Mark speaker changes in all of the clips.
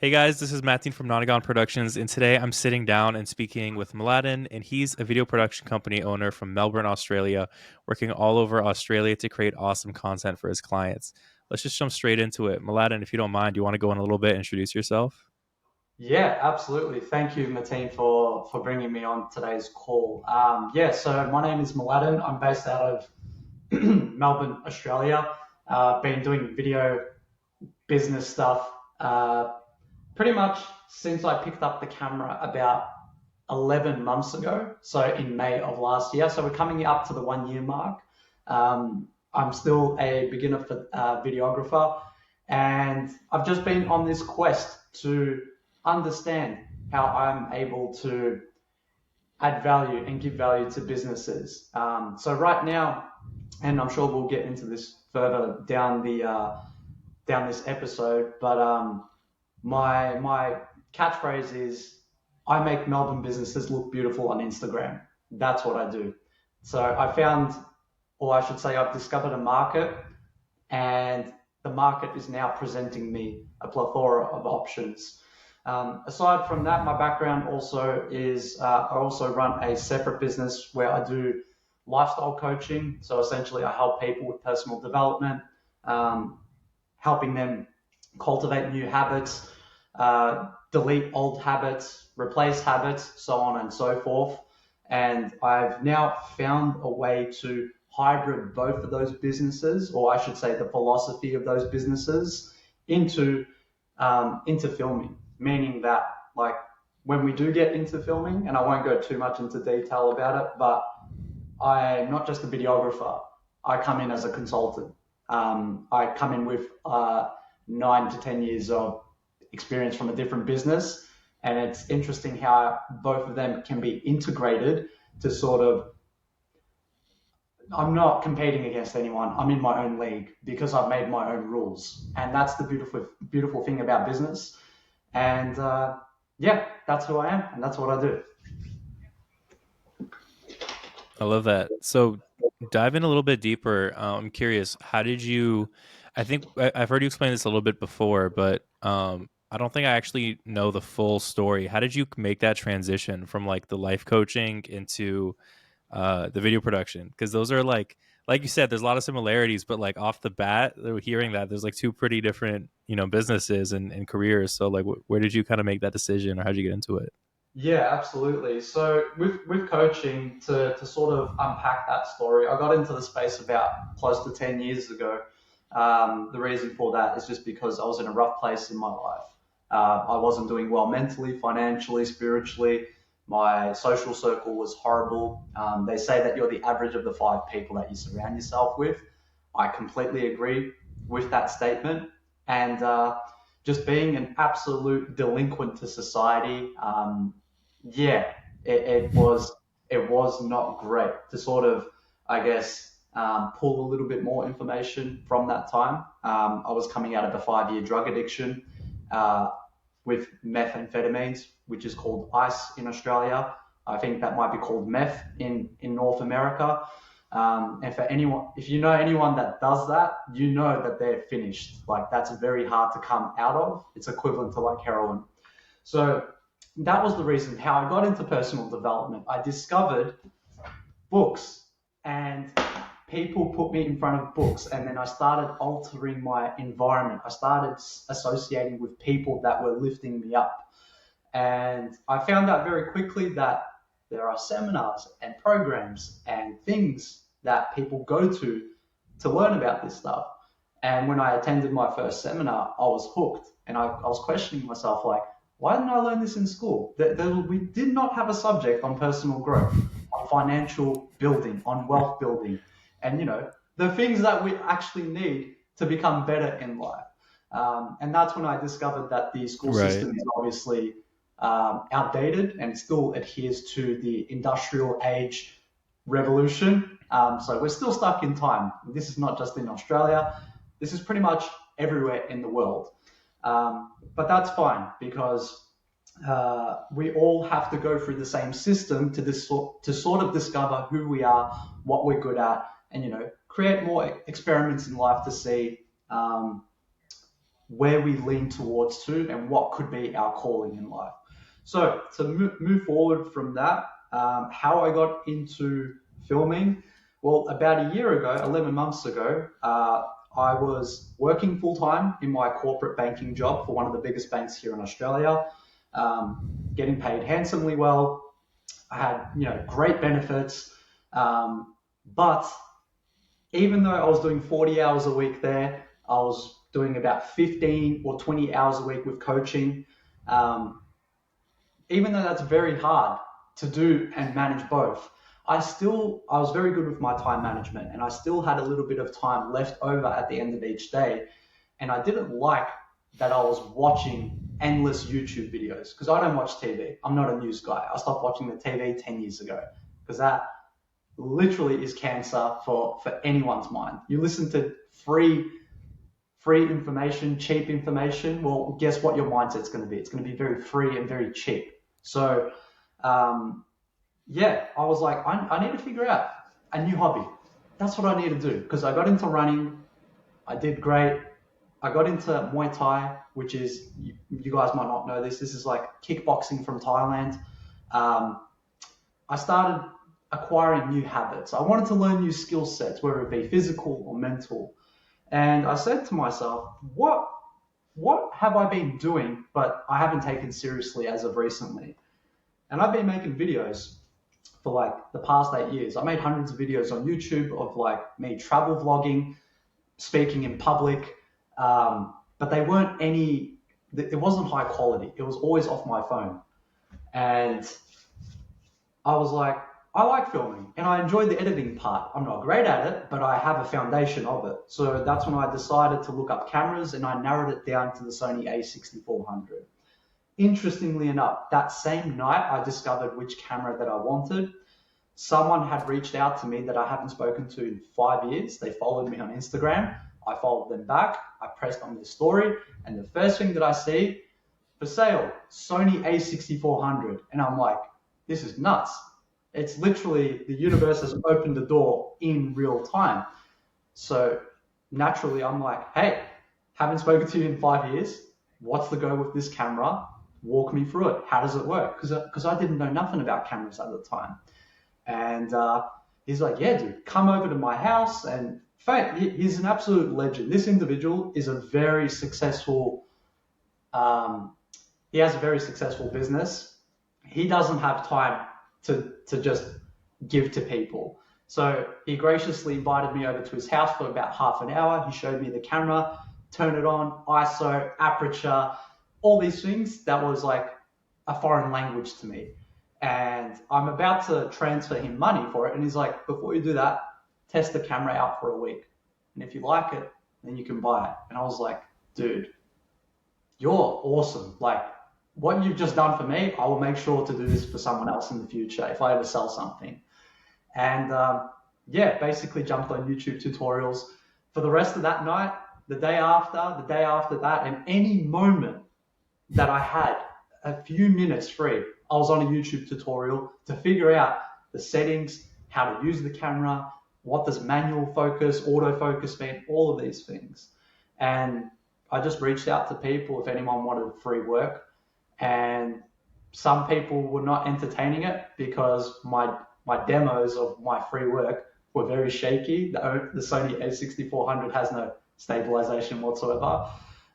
Speaker 1: Hey guys, this is Mateen from Nonagon Productions, and today I'm sitting down and speaking with Mladen, and he's a video production company owner from Melbourne, Australia, working all over Australia to create awesome content for his clients. Let's just jump straight into it. Mladen, if you don't mind, do you want to go in a little bit and introduce yourself?
Speaker 2: Yeah, absolutely. Thank you, Mateen, for bringing me on today's call. So my name is Mladen. I'm based out of Melbourne, Australia. Been doing video business stuff pretty much since I picked up the camera about 11 months ago. So in May of last year. So we're coming up to the 1 year mark. I'm still a beginner videographer, and I've just been on this quest to understand how I'm able to add value and give value to businesses. So right now, and I'm sure we'll get into this further down this episode, but my catchphrase is I make Melbourne businesses look beautiful on Instagram. That's what I do. So I found, or I should say, I've discovered a market, and the market is now presenting me a plethora of options. Aside from that, my background also is I also run a separate business where I do lifestyle coaching. So essentially, I help people with personal development, um, helping them cultivate new habits, delete old habits, replace habits, so on and so forth. And I've now found a way to hybrid both of those businesses, or I should say the philosophy of those businesses, into into filming, meaning that like when we do get into filming, and I won't go too much into detail about it, but I'm not just a videographer. I come in as a consultant. I come in with 9 to 10 years of experience from a different business, and it's interesting how both of them can be integrated to sort of. I'm not competing against anyone. I'm in my own league because I've made my own rules, and that's the beautiful thing about business. And yeah, that's who I am, and that's what I do.
Speaker 1: I love that. So dive in a little bit deeper. I'm curious, how did you? I've heard you explain this a little bit before, but I don't think I actually know the full story. How did you make that transition from like the life coaching into the video production? Because those are like you said, there's a lot of similarities, but like off the bat, hearing that there's like two pretty different businesses and careers. So like, where did you kind of make that decision, or how did you get into it?
Speaker 2: Yeah, absolutely. So with coaching, to sort of unpack that story, I got into the space about close to 10 years ago. The reason for that is just because I was in a rough place in my life. I wasn't doing well mentally, financially, spiritually. My social circle was horrible. They say that you're the average of the five people that you surround yourself with. I completely agree with that statement. And just being an absolute delinquent to society, yeah, it was not great to sort of, I guess, pull a little bit more information from that time. I was coming out of a 5 year drug addiction uh, with methamphetamines, which is called ice in Australia. I think that might be called meth in North America. And for anyone, if you know anyone that does that, you know that they're finished. Like that's very hard to come out of. It's equivalent to like heroin. So that was the reason how I got into personal development. I discovered books, and people put me in front of books, and then I started altering my environment. I started associating with people that were lifting me up. And I found out very quickly that there are seminars and programs and things that people go to learn about this stuff. And when I attended my first seminar, I was hooked, and I was questioning myself like, why didn't I learn this in school? We did not have a subject on personal growth, on financial building, on wealth building, and the things that we actually need to become better in life. And that's when I discovered that the school
Speaker 1: Right.
Speaker 2: system is obviously outdated and still adheres to the industrial age revolution. So we're still stuck in time. This is not just in Australia. This is pretty much everywhere in the world. But that's fine because we all have to go through the same system to sort of discover who we are, what we're good at, and create more experiments in life to see where we lean towards to and what could be our calling in life. So to move forward from that, how I got into filming, well, about a year ago, 11 months ago, I was working full time in my corporate banking job for one of the biggest banks here in Australia, getting paid handsomely well. I had, great benefits, but even though I was doing 40 hours a week there, I was doing about 15 or 20 hours a week with coaching. Um, Even though that's very hard to do and manage both, I was very good with my time management, and I still had a little bit of time left over at the end of each day. And I didn't like that I was watching endless YouTube videos because I don't watch TV. I'm not a news guy. I stopped watching the TV 10 years ago because that literally is cancer for anyone's mind. You listen to free information, cheap information. Well, guess what your mindset's going to be? It's going to be very free and very cheap. So, yeah, I was like, I need to figure out a new hobby. That's what I need to do because I got into running. I did great. I got into Muay Thai, which is, you guys might not know this. This is like kickboxing from Thailand. Um, I started acquiring new habits. I wanted to learn new skill sets, whether it be physical or mental. And I said to myself, what have I been doing, but I haven't taken seriously as of recently? And I've been making videos for like the past 8 years. I made hundreds of videos on YouTube of like me travel vlogging, speaking in public, but they weren't it wasn't high quality. It was always off my phone. And I was like, I like filming and I enjoy the editing part. I'm not great at it, but I have a foundation of it. So that's when I decided to look up cameras and I narrowed it down to the Sony A6400. Interestingly enough, that same night I discovered which camera that I wanted. Someone had reached out to me that I haven't spoken to in 5 years. They followed me on Instagram. I followed them back. I pressed on their story. And the first thing that I see, for sale, Sony A6400. And I'm like, this is nuts. It's literally the universe has opened the door in real time. So naturally, I'm like, hey, haven't spoken to you in 5 years. What's the go with this camera? Walk me through it. How does it work? Because I didn't know nothing about cameras at the time. And he's like, yeah, dude, come over to my house. And he's an absolute legend. This individual is a very successful, he has a very successful business. He doesn't have time to just give to people. So he graciously invited me over to his house for about half an hour. He showed me the camera, turn it on, ISO, aperture, all these things. That was like a foreign language to me. And I'm about to transfer him money for it. And he's like, before you do that, test the camera out for a week. And if you like it, then you can buy it. And I was like, dude, you're awesome. Like, what you've just done for me, I will make sure to do this for someone else in the future if I ever sell something. And yeah, basically jumped on YouTube tutorials for the rest of that night, the day after that, and any moment that I had a few minutes free, I was on a YouTube tutorial to figure out the settings, how to use the camera, what does manual focus, autofocus mean, all of these things. And I just reached out to people if anyone wanted free work. And some people were not entertaining it because my demos of my free work were very shaky. The Sony A6400 has no stabilization whatsoever.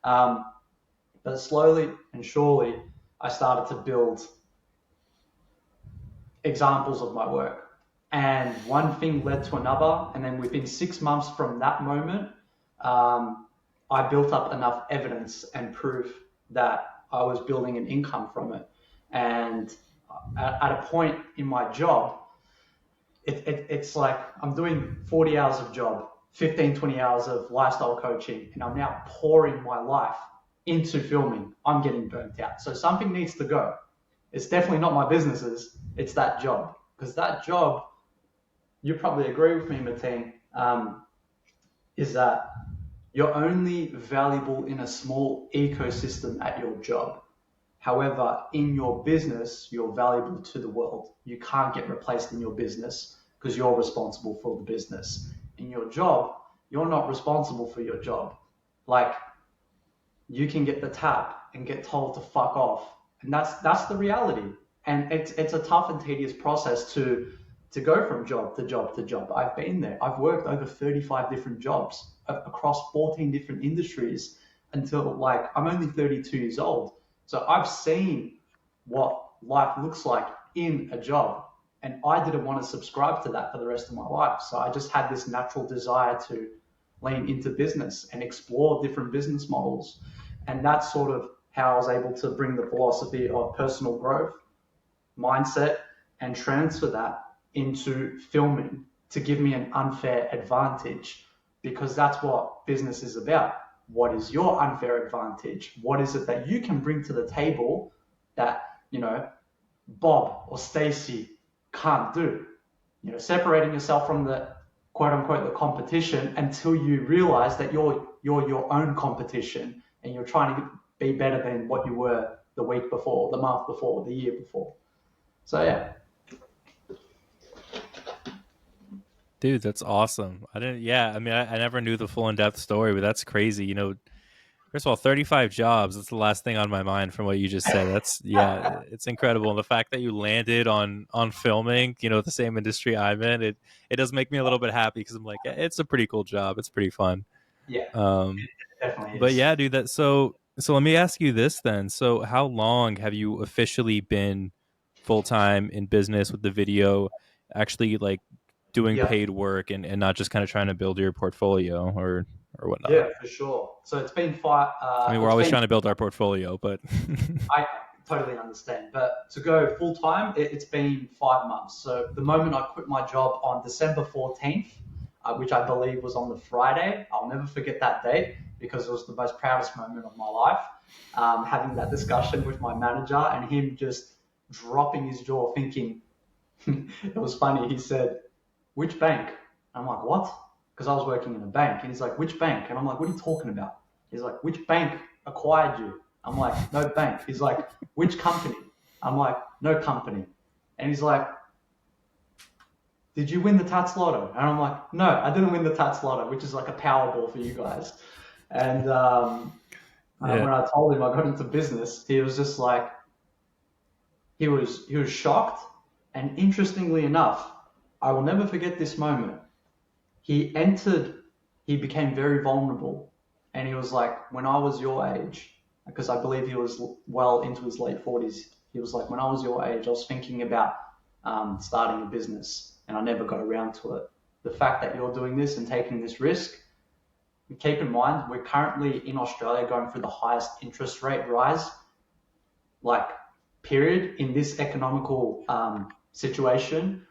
Speaker 2: But slowly and surely, I started to build examples of my work. And one thing led to another. And then within 6 months from that moment, I built up enough evidence and proof that I was building an income from it. And at a point in my job, it's like I'm doing 40 hours of job, 15, 20 hours of lifestyle coaching, and I'm now pouring my life into filming. I'm getting burnt out. So something needs to go. It's definitely not my businesses. It's that job. Because that job, you probably agree with me, Mateen, is that you're only valuable in a small ecosystem at your job. However, in your business, you're valuable to the world. You can't get replaced in your business because you're responsible for the business. In your job, you're not responsible for your job. Like, you can get the tap and get told to fuck off, and that's the reality. And it's a tough and tedious process to go from job to job to job. I've been there. I've worked over 35 different jobs across 14 different industries until like I'm only 32 years old. So I've seen what life looks like in a job. And I didn't want to subscribe to that for the rest of my life. So I just had this natural desire to lean into business and explore different business models. And that's sort of how I was able to bring the philosophy of personal growth, mindset, and transfer that into filming to give me an unfair advantage, because that's what business is about. What is your unfair advantage? What is it that you can bring to the table that, Bob or Stacy can't do? Separating yourself from the quote unquote the competition until you realize that you're your own competition and you're trying to be better than what you were the week before, the month before, the year before. So yeah,
Speaker 1: Dude, that's awesome. I didn't. Yeah, I mean, I never knew the full in depth story, but that's crazy. First of all, 35 jobs. That's the last thing on my mind from what you just said. That's yeah, it's incredible. And the fact that you landed on filming, the same industry I'm in, it does make me a little bit happy because I'm like, it's a pretty cool job. It's pretty fun.
Speaker 2: yeah,
Speaker 1: Um,
Speaker 2: it definitely
Speaker 1: but
Speaker 2: is.
Speaker 1: yeah, dude. So let me ask you this then. So how long have you officially been full time in business with the video, actually like doing
Speaker 2: Yeah,
Speaker 1: paid work and not just kind of trying to build your portfolio or whatnot?
Speaker 2: yeah, for sure. So it's been five.
Speaker 1: I mean, we're
Speaker 2: It's
Speaker 1: always
Speaker 2: been
Speaker 1: trying to build our portfolio, but
Speaker 2: I totally understand. But to go full time, it's been 5 months. So the moment I quit my job on December 14th, which I believe was on the Friday, I'll never forget that date because it was the most proudest moment of my life. Having that discussion with my manager and him just dropping his jaw, thinking, it was funny. He said, "Which bank?" I'm like, "What?" Because I was working in a bank. And he's like, "Which bank?" And I'm like, "What are you talking about?" He's like, "Which bank acquired you?" I'm like, "No bank." He's like, "Which company?" I'm like, "No company." And he's like, "Did you win the Tats Lotto?" And I'm like, "No, I didn't win the Tats Lotto," which is like a Powerball for you guys. And
Speaker 1: yeah,
Speaker 2: when I told him I got into business, he was just like, he was shocked. And interestingly enough, I will never forget this moment. He entered, he became very vulnerable. And he was like, when I was your age, because I believe he was well into his late 40s, he was like, when I was your age, I was thinking about starting a business and I never got around to it. The fact that you're doing this and taking this risk, keep in mind, we're currently in Australia going through the highest interest rate rise, like, period, in this economical situation.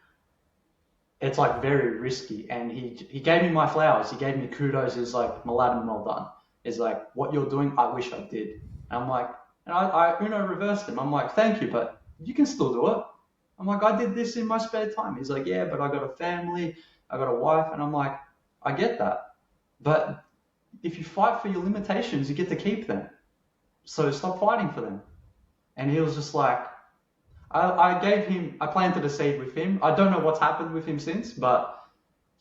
Speaker 2: It's like very risky. And he gave me my flowers. He gave me kudos. He's like, Maladen, well done. He's like, what you're doing, I wish I did. And I'm like, and I Uno reversed him. I'm like, thank you, but you can still do it. I'm like, I did this in my spare time. He's like, yeah, but I got a family, I got a wife. And I'm like, I get that. But if you fight for your limitations, you get to keep them. So stop fighting for them. And he was just like, I gave him, I planted a seed with him. I don't know what's happened with him since, but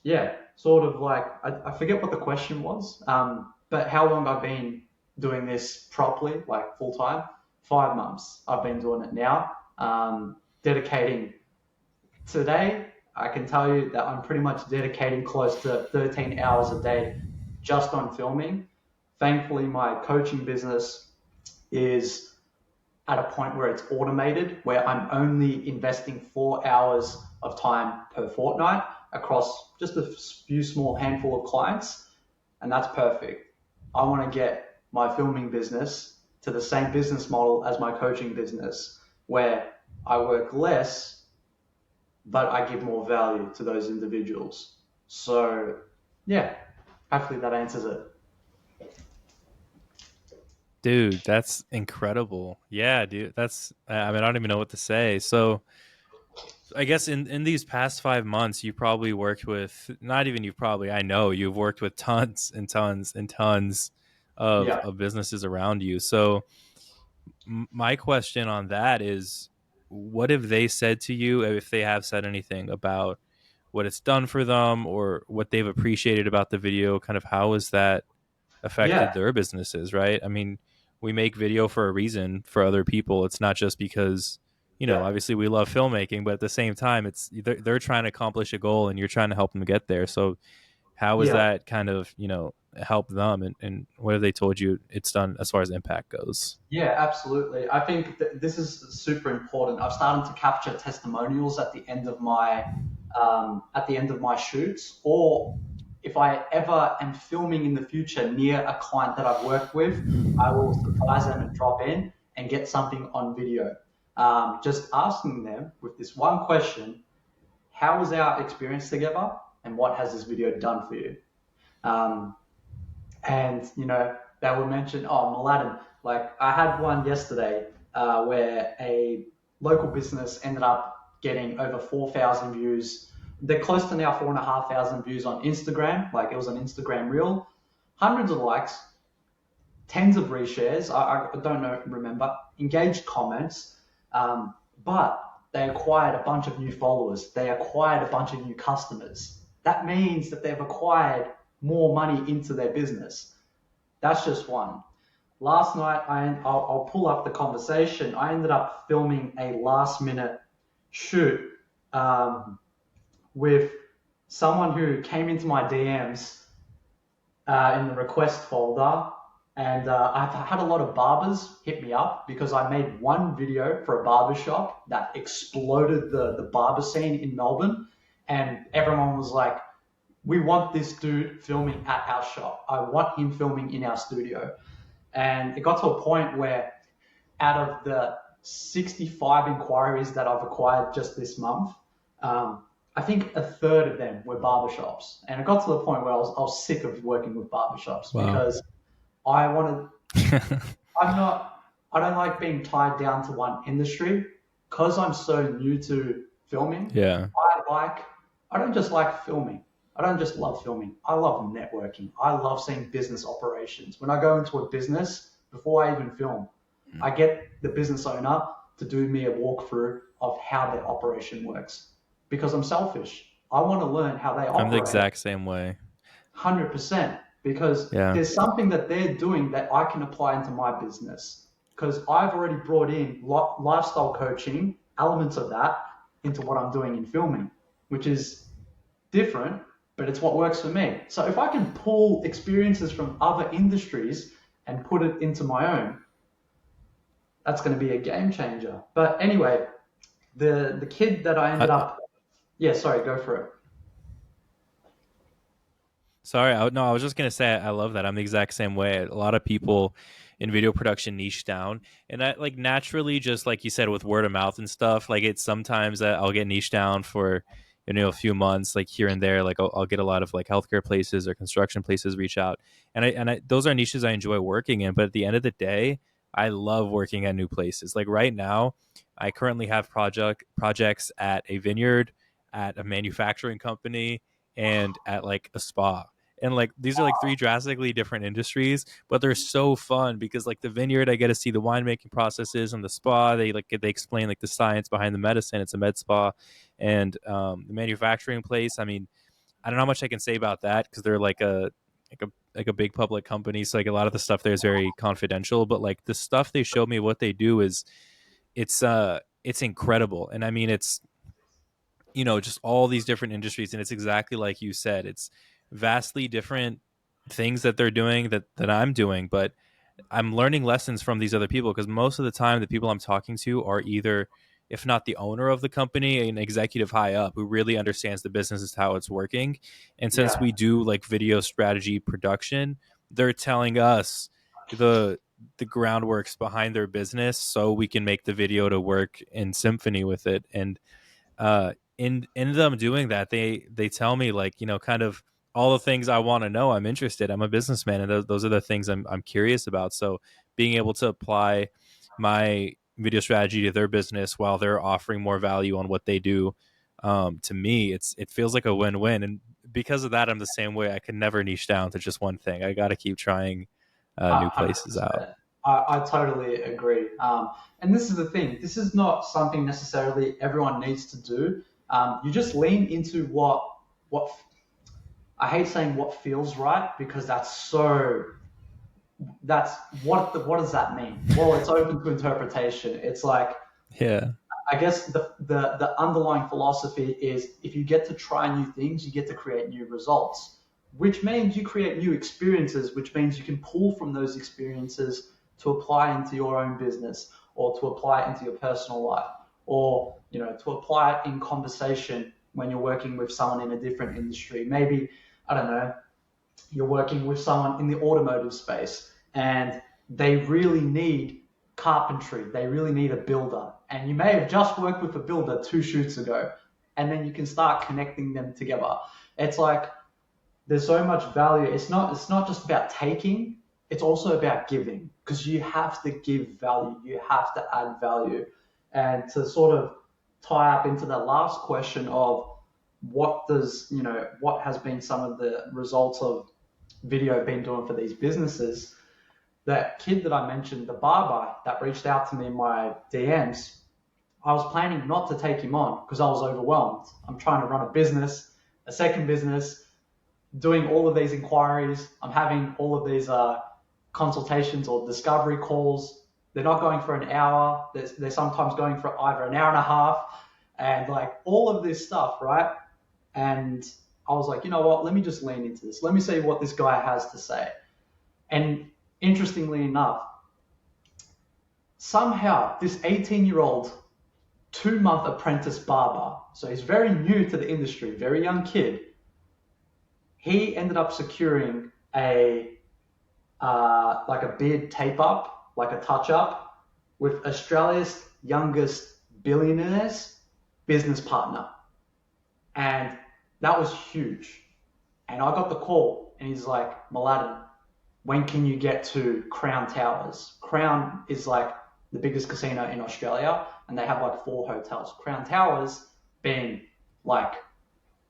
Speaker 2: yeah, sort of like I forget what the question was, but how long I've been doing this properly, like full time? 5 months. I've been doing it now. Dedicating today, I can tell you that I'm pretty much dedicating close to 13 hours a day just on filming. Thankfully, my coaching business is at a point where it's automated, where I'm only investing 4 hours of time per fortnight across just a few small handful of clients, and that's perfect. I want to get my filming business to the same business model as my coaching business, where I work less, but I give more value to those individuals. So, yeah, hopefully that answers it.
Speaker 1: dude, that's incredible. Yeah, dude, that's. I mean, I don't even know what to say. So, I guess in these past 5 months, you probably worked with not even you probably. I know you've worked with tons and tons and tons
Speaker 2: Yeah.
Speaker 1: of businesses around you. So, my question on that is, what have they said to you, if they have said anything about what it's done for them or what they've appreciated about the video? Kind of how is that? affected
Speaker 2: Yeah,
Speaker 1: their businesses, right? I mean, we make video for a reason for other people. It's not just because,
Speaker 2: yeah,
Speaker 1: obviously we love filmmaking, but at the same time, it's they're trying to accomplish a goal and you're trying to help them get there. So how has
Speaker 2: yeah.
Speaker 1: that kind of, helped them, and what have they told you it's done as far as impact goes?
Speaker 2: Yeah, absolutely. I think this is super important. I've started to capture testimonials at the end of my shoots, or if I ever am filming in the future near a client that I've worked with, I will surprise them and drop in and get something on video. Just asking them with this one question: how was our experience together, and what has this video done for you? Um, and they will mention, oh, Mladen, like I had one yesterday where a local business ended up getting over 4,000 views. They're close to now 4,500 views on Instagram. Like it was an Instagram reel, hundreds of likes, tens of reshares. I don't know, remember, engaged comments, but they acquired a bunch of new followers. They acquired a bunch of new customers. That means that they've acquired more money into their business. That's just one. Last night, I'll pull up the conversation. I ended up filming a last minute shoot with someone who came into my DMs in the request folder. And I've had a lot of barbers hit me up because I made one video for a barber shop that exploded the barber scene in Melbourne. And everyone was like, we want this dude filming at our shop. I want him filming in our studio. And it got to a point where out of the 65 inquiries that I've acquired just this month, I think a third of them were barbershops. And it got to the point where I was sick of working with barbershops
Speaker 1: Wow.
Speaker 2: because I wanted, I'm not, I don't like being tied down to one industry because I'm so new to filming.
Speaker 1: Yeah.
Speaker 2: I like, I don't just like filming. I don't just love filming. I love networking. I love seeing business operations. When I go into a business, before I even film, I get the business owner to do me a walkthrough of how their operation works because I'm selfish. I want to learn how they
Speaker 1: I'm the
Speaker 2: operate
Speaker 1: exact same way.
Speaker 2: 100% because
Speaker 1: Yeah.
Speaker 2: there's something that they're doing that I can apply into my business because I've already brought in lifestyle coaching elements of that into what I'm doing in filming, which is different, but it's what works for me. So if I can pull experiences from other industries and put it into my own, that's going to be a game changer. But anyway, the kid that I ended
Speaker 1: I,
Speaker 2: up, yeah, sorry, go for it.
Speaker 1: Sorry, no, I was just gonna say I love that. I'm the exact same way. A lot of people in video production niche down, and I like naturally, just like you said, with word of mouth and stuff. Like it's sometimes that I'll get niche down for a few months, like here and there. Like I'll get a lot of like healthcare places or construction places reach out, and I those are niches I enjoy working in. But at the end of the day, I love working at new places. Like right now, I currently have projects at a vineyard, at a manufacturing company, and at like a spa, and like these are like three drastically different industries, but they're so fun because like the vineyard, I get to see the winemaking processes, and the spa, they explain like the science behind the medicine. It's a med spa. And the manufacturing place, I mean, I don't know how much I can say about that because they're like a big public company, so like a lot of the stuff there is very confidential, but like the stuff they showed me, what they do is it's incredible. And I mean, it's just all these different industries, and it's exactly like you said, it's vastly different things that they're doing that I'm doing, but I'm learning lessons from these other people because most of the time the people I'm talking to are either, if not the owner of the company, an executive high up who really understands the business is how it's working. And since
Speaker 2: Yeah,
Speaker 1: we do like video strategy production, they're telling us the the groundworks behind their business so we can make the video to work in symphony with it. And in them doing that, they tell me, like, kind of all the things I want to know. I'm interested. I'm a businessman, and those are the things I'm curious about. So being able to apply my video strategy to their business while they're offering more value on what they do, to me, it feels like a win-win. And because of that, I'm the same way. I can never niche down to just one thing. I got to keep trying new places out.
Speaker 2: 100%. I totally agree. And this is the thing. This is not something necessarily everyone needs to do. You just lean into what I hate saying what feels right because that's so. That's what does that mean? Well, it's open to interpretation. It's like,
Speaker 1: Yeah.
Speaker 2: I guess the underlying philosophy is if you get to try new things, you get to create new results, which means you create new experiences, which means you can pull from those experiences to apply into your own business or to apply into your personal life or to apply it in conversation when you're working with someone in a different industry. Maybe, I don't know, you're working with someone in the automotive space and they really need carpentry, they really need a builder, and you may have just worked with a builder 2 shoots ago, and then you can start connecting them together. It's like there's so much value. It's not just about taking, it's also about giving, because you have to give value, you have to add value. And to sort of tie up into the last question of what has been some of the results of video been doing for these businesses. That kid that I mentioned, the barber that reached out to me in my DMs, I was planning not to take him on because I was overwhelmed. I'm trying to run a business, a second business, doing all of these inquiries. I'm having all of these consultations or discovery calls. They're not going for an hour. They're sometimes going for either an hour and a half, and like all of this stuff, right? And I was like, you know what? Let me just lean into this. Let me see what this guy has to say. And interestingly enough, somehow this 18-year-old 2 month apprentice barber, so he's very new to the industry, very young kid, he ended up securing a like a beard tape up, like a touch up, with Australia's youngest billionaire's business partner. And that was huge. And I got the call, and he's like, Mladen, when can you get to Crown Towers? Crown is like the biggest casino in Australia, and they have like 4 hotels. Crown Towers being like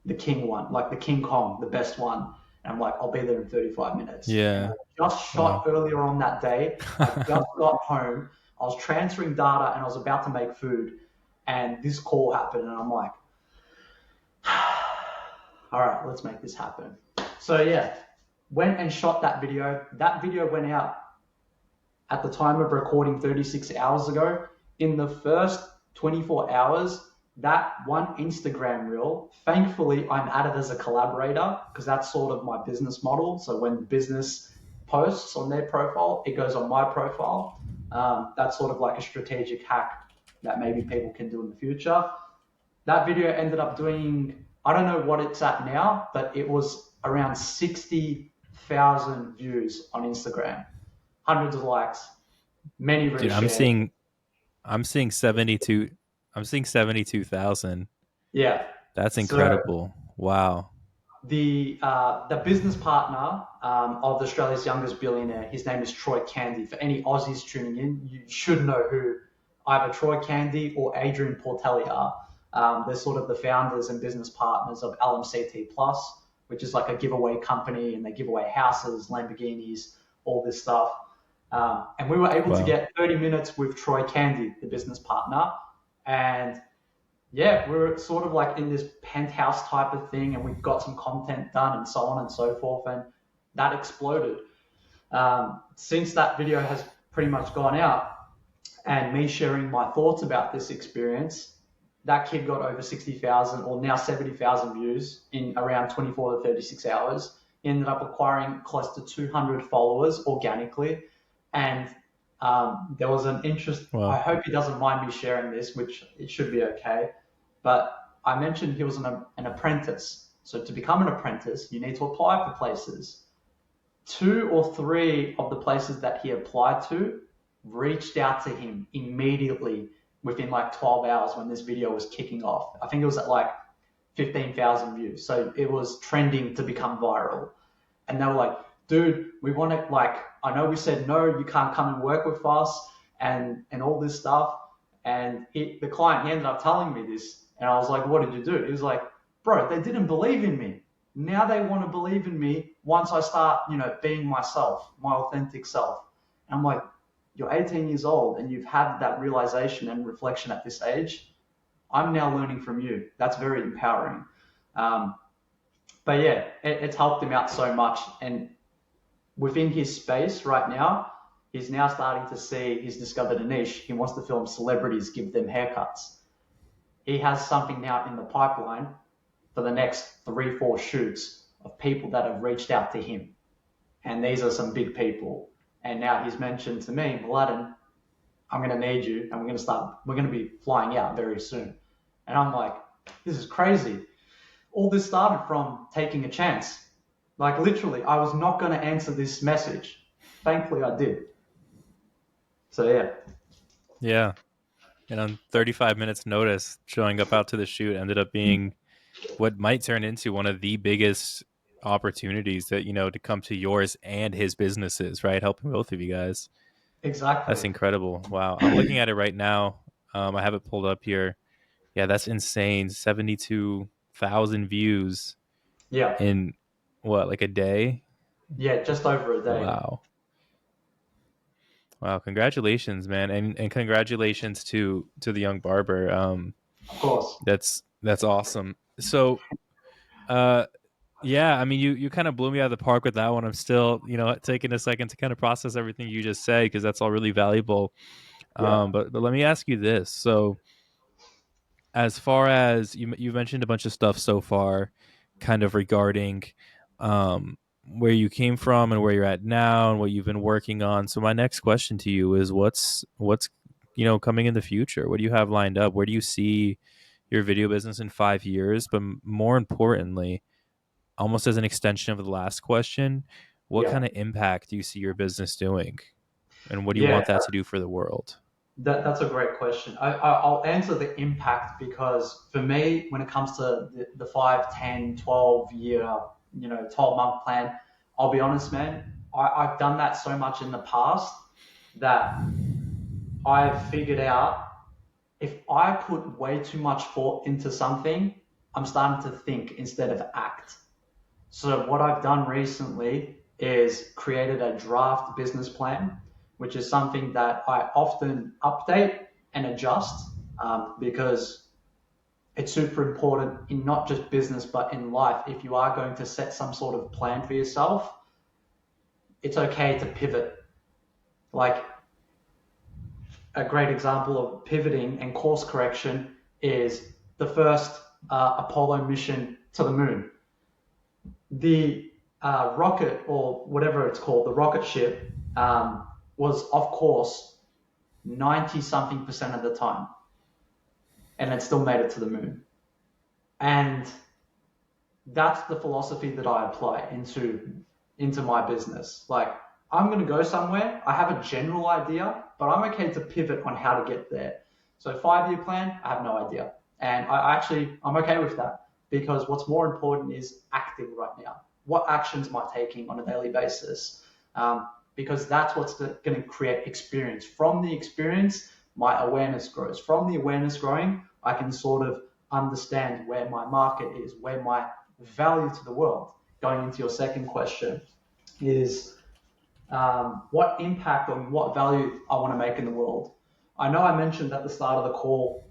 Speaker 2: the king one, like the King Kong, the best one. And I'm like, I'll be there in 35 minutes. And I
Speaker 1: Yeah.
Speaker 2: just shot
Speaker 1: Wow.
Speaker 2: earlier on that day. I just got home. I was transferring data and I was about to make food. And this call happened, and I'm like, all right, let's make this happen. So yeah, went and shot that video. That video went out at the time of recording 36 hours ago. In the first 24 hours, that one Instagram reel, thankfully, I'm added as a collaborator because that's sort of my business model. So when the business posts on their profile, it goes on my profile. That's sort of like a strategic hack that maybe people can do in the future. That video ended up doing, I don't know what it's at now, but it was around 60,000 views on Instagram, hundreds of likes, many
Speaker 1: Dude,
Speaker 2: reshared.
Speaker 1: I'm seeing 72 I'm seeing 72,000.
Speaker 2: Yeah.
Speaker 1: That's
Speaker 2: So
Speaker 1: incredible. Wow.
Speaker 2: the business partner of Australia's youngest billionaire, his name is Troy Candy. For any Aussies tuning in, you should know who either Troy Candy or Adrian Portelli are. They're sort of the founders and business partners of LMCT Plus, which is like a giveaway company, and they give away houses, Lamborghinis, all this stuff. And we were able to
Speaker 1: Wow.
Speaker 2: get 30 minutes with Troy Candy, the business partner, and yeah, we were sort of like in this penthouse type of thing, and we got some content done and so on and so forth, and that exploded. Since that video has pretty much gone out, and me sharing my thoughts about this experience, that kid got over 60,000 or now 70,000 views in around 24 to 36 hours. He ended up acquiring close to 200 followers organically. And there was an interest. I
Speaker 1: Wow.
Speaker 2: hope he doesn't mind me sharing this, which it should be okay. But I mentioned he was an apprentice. So to become an apprentice, you need to apply for places. 2 or 3 of the places that he applied to reached out to him immediately within like 12 hours when this video was kicking off. I think it was at like 15,000 views. So it was trending to become viral. And they were like, dude, we want to, like, I know we said no, you can't come and work with us and all this stuff. And the client, he ended up telling me this. And I was like, what did you do? He was like, bro, they didn't believe in me. Now they want to believe in me once I start, being myself, my authentic self. And I'm like, you're 18 years old and you've had that realization and reflection at this age. I'm now learning from you. That's very empowering. Um, but yeah, it's helped him out so much. And within his space right now, he's now starting to see he's discovered a niche. He wants to film celebrities, give them haircuts. He has something now in the pipeline for the next 3, 4 shoots of people that have reached out to him. And these are some big people. And now he's mentioned to me, Mladen, I'm going to need you, and we're going to be flying out very soon. And I'm like, this is crazy. All this started from taking a chance. Like literally, I was not going to answer this message. Thankfully, I did. So yeah,
Speaker 1: Yeah. And on 35 minutes notice, showing up out to the shoot ended up being what might turn into one of the biggest opportunities that, to come to yours and his businesses, right? Helping both of you guys. That's
Speaker 2: exactly.
Speaker 1: incredible. Wow. I'm looking at it right now. I have it pulled up here. Yeah, that's insane. 72,000 views
Speaker 2: Yeah,
Speaker 1: in what, like a day?
Speaker 2: yeah, just over a day.
Speaker 1: Wow. Wow. Congratulations, man. And congratulations to the young barber.
Speaker 2: Of course.
Speaker 1: That's awesome. So, uh, yeah, I mean, you kind of blew me out of the park with that one. I'm still, taking a second to kind of process everything you just said because that's all really valuable.
Speaker 2: Yeah,
Speaker 1: But let me ask you this. So, as far as you mentioned a bunch of stuff so far, kind of regarding where you came from and where you're at now and what you've been working on. So, my next question to you is, what's coming in the future? What do you have lined up? Where do you see your video business in 5 years? But more importantly, almost as an extension of the last question, what
Speaker 2: yeah,
Speaker 1: kind of impact do you see your business doing? And what do you
Speaker 2: yeah.
Speaker 1: want that to do for the world?
Speaker 2: That's a great question. I'll answer the impact because for me, when it comes to the 5, 10, 12 year, 12-month plan, I'll be honest, man, I've done that so much in the past that I've figured out if I put way too much thought into something, I'm starting to think instead of act. So what I've done recently is created a draft business plan, which is something that I often update and adjust because it's super important in not just business but in life. If you are going to set some sort of plan for yourself, it's okay to pivot. Like a great example of pivoting and course correction is the first Apollo mission to the moon. The rocket, or whatever it's called, the rocket ship, was off course 90 something percent of the time, and it still made it to the moon. And that's the philosophy that I apply into my business. Like, I'm going to go somewhere. I have a general idea, but I'm okay to pivot on how to get there. So 5 year plan, I have no idea, and I'm okay with that because what's more important is acting right now. What actions am I taking on a daily basis? Because that's what's going to create experience. From the experience, my awareness grows. From the awareness growing, I can sort of understand where my market is, where my value to the world. Going into your second question is what impact or what value I want to make in the world. I know I mentioned at the start of the call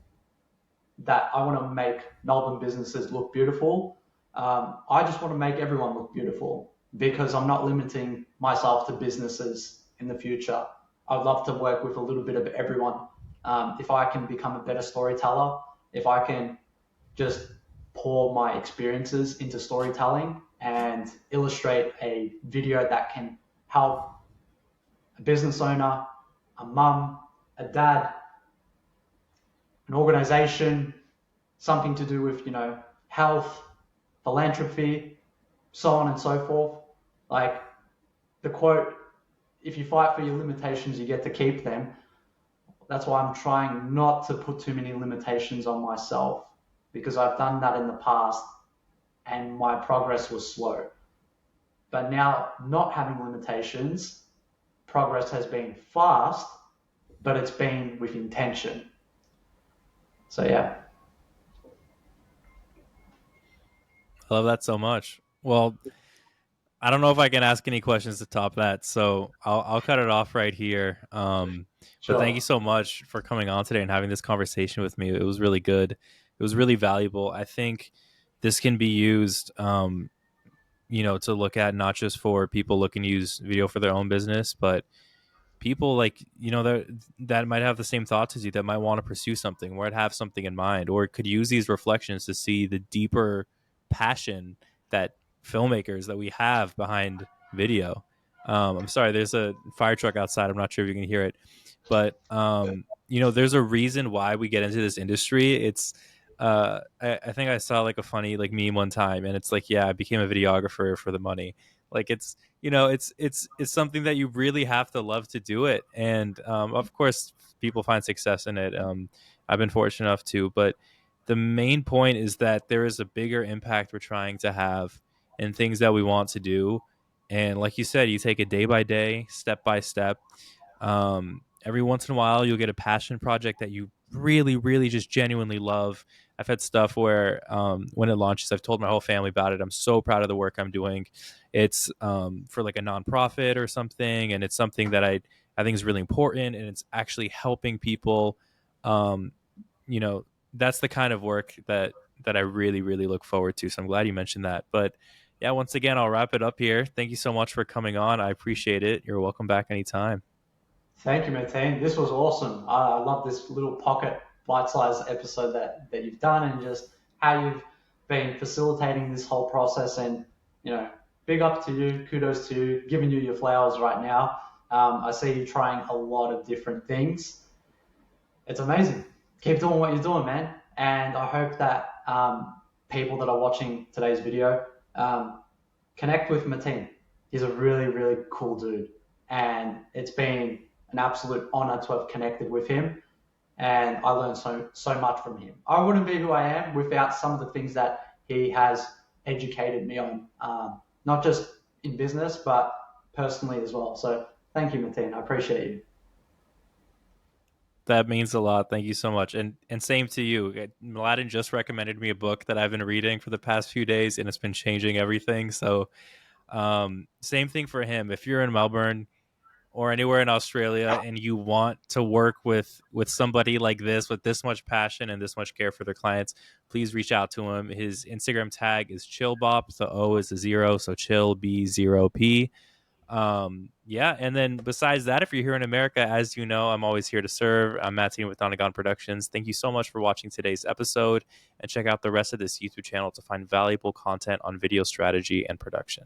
Speaker 2: that I want to make Melbourne businesses look beautiful. I just want to make everyone look beautiful because I'm not limiting myself to businesses in the future. I'd love to work with a little bit of everyone. If I can become a better storyteller, if I can just pour my experiences into storytelling and illustrate a video that can help a business owner, a mum, a dad, an organization, something to do with, health, philanthropy, so on and so forth. Like the quote, if you fight for your limitations, you get to keep them. That's why I'm trying not to put too many limitations on myself because I've done that in the past and my progress was slow. But now, not having limitations, progress has been fast, but it's been with intention. So, yeah.
Speaker 1: I love that so much. Well, I don't know if I can ask any questions to top that, so I'll cut it off right here. But thank you
Speaker 2: Sure.
Speaker 1: so much for coming on today and having this conversation with me. It was really good. It was really valuable. I think this can be used to look at, not just for people looking to use video for their own business, but people like that might have the same thoughts as you, that might want to pursue something, or have something in mind, or could use these reflections to see the deeper passion that filmmakers that we have behind video. I'm sorry, there's a fire truck outside. I'm not sure if you can hear it, but there's a reason why we get into this industry. It's I think I saw like a funny like meme one time, and it's like, yeah, I became a videographer for the money. Like it's something that you really have to love to do it, and of course people find success in it. I've been fortunate enough to, but the main point is that there is a bigger impact we're trying to have in things that we want to do. And like you said, you take it day by day, step by step. Every once in a while, you'll get a passion project that you really, really just genuinely love. I've had stuff where when it launches, I've told my whole family about it. I'm so proud of the work I'm doing. It's for like a nonprofit or something, and it's something that I think is really important, and it's actually helping people. Um, you know, that's the kind of work that I really, really look forward to. So I'm glad you mentioned that. But yeah, once again, I'll wrap it up here. Thank you so much for coming on. I appreciate it. You're welcome back anytime.
Speaker 2: Thank you, Mateen. This was awesome. I love this little pocket bite-sized episode that you've done, and just how you've been facilitating this whole process. And big up to you, kudos to you, giving you your flowers right now. I see you trying a lot of different things. It's amazing. Keep doing what you're doing, man. And I hope that people that are watching today's video connect with Mateen. He's a really, really cool dude. And it's been an absolute honor to have connected with him. And I learned so much from him. I wouldn't be who I am without some of the things that he has educated me on, not just in business, but personally as well. So thank you, Mateen. I appreciate you.
Speaker 1: That means a lot. Thank you so much. And same to you. Mladen just recommended me a book that I've been reading for the past few days, and it's been changing everything. So same thing for him. If you're in Melbourne or anywhere in Australia and you want to work with somebody like this, with this much passion and this much care for their clients, please reach out to him. His Instagram tag is chillbop. The O is a zero, so chill B0P. Yeah, and then besides that, if you're here in America, as you know, I'm always here to serve. I'm Matt Team with Donegan Productions. Thank you so much for watching today's episode, and check out the rest of this YouTube channel to find valuable content on video strategy and production.